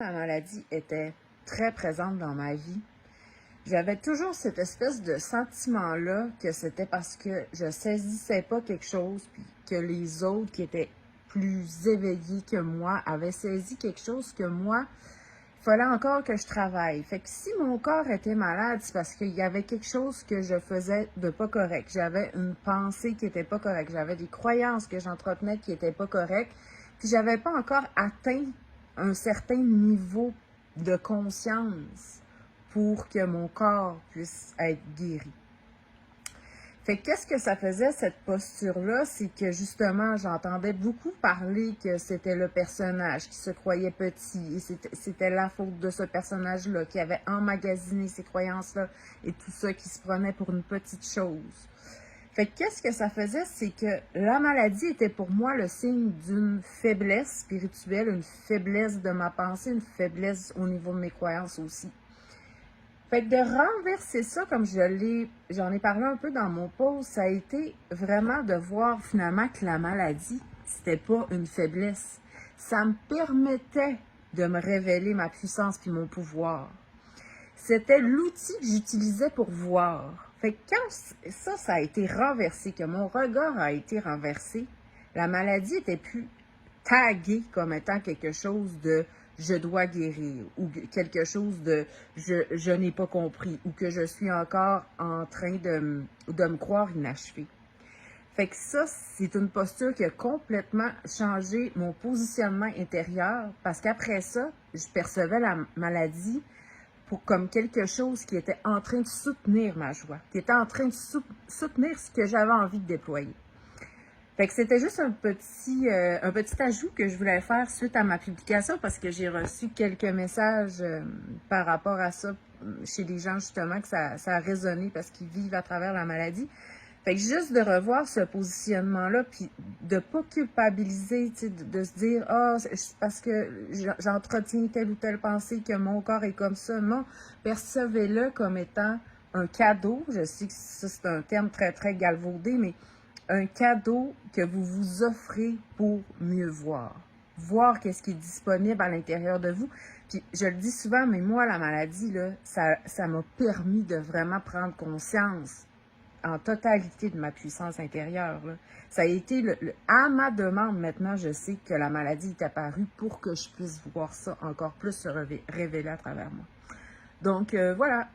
La maladie était très présente dans ma vie. J'avais toujours cette espèce de sentiment-là que c'était parce que je saisissais pas quelque chose, puis que les autres qui étaient plus éveillés que moi avaient saisi quelque chose que moi, il fallait encore que je travaille. Fait que si mon corps était malade, c'est parce qu'il y avait quelque chose que je faisais de pas correct. J'avais une pensée qui était pas correcte. J'avais des croyances que j'entretenais qui étaient pas correctes. Puis j'avais pas encore atteint un certain niveau de conscience pour que mon corps puisse être guéri. Fait que qu'est-ce que ça faisait, cette posture-là? C'est que justement, j'entendais beaucoup parler que c'était le personnage qui se croyait petit et c'était la faute de ce personnage-là qui avait emmagasiné ces croyances-là et tout ça qui se prenait pour une petite chose. Fait que qu'est-ce que ça faisait? C'est que la maladie était pour moi le signe d'une faiblesse spirituelle, une faiblesse de ma pensée, une faiblesse au niveau de mes croyances aussi. Fait que de renverser ça, comme j'en ai parlé un peu dans mon post, ça a été vraiment de voir finalement que la maladie, c'était pas une faiblesse. Ça me permettait de me révéler ma puissance puis mon pouvoir. C'était l'outil que j'utilisais pour voir. Fait que quand ça a été renversé, que mon regard a été renversé, la maladie était plus taguée comme étant quelque chose de je dois guérir ou quelque chose de je n'ai pas compris ou que je suis encore en train de me croire inachevé. Fait que ça, c'est une posture qui a complètement changé mon positionnement intérieur parce qu'après ça, je percevais la maladie comme quelque chose qui était en train de soutenir ma joie, qui était en train de soutenir ce que j'avais envie de déployer. Fait que c'était juste un petit ajout que je voulais faire suite à ma publication parce que j'ai reçu quelques messages par rapport à ça chez les gens justement que ça a résonné parce qu'ils vivent à travers la maladie. Fait que juste de revoir ce positionnement-là, puis de pas culpabiliser, tu sais, de se dire « Ah, c'est parce que j'entretiens telle ou telle pensée que mon corps est comme ça. » Non, percevez-le comme étant un cadeau. Je sais que ça, c'est un terme très, très galvaudé, mais un cadeau que vous vous offrez pour mieux voir. Voir qu'est-ce qui est disponible à l'intérieur de vous. Puis, je le dis souvent, mais moi, la maladie, là, ça m'a permis de vraiment prendre conscience en totalité de ma puissance intérieure. Là. Ça a été, à ma demande, maintenant, je sais que la maladie est apparue pour que je puisse voir ça encore plus se révéler à travers moi. Donc, voilà.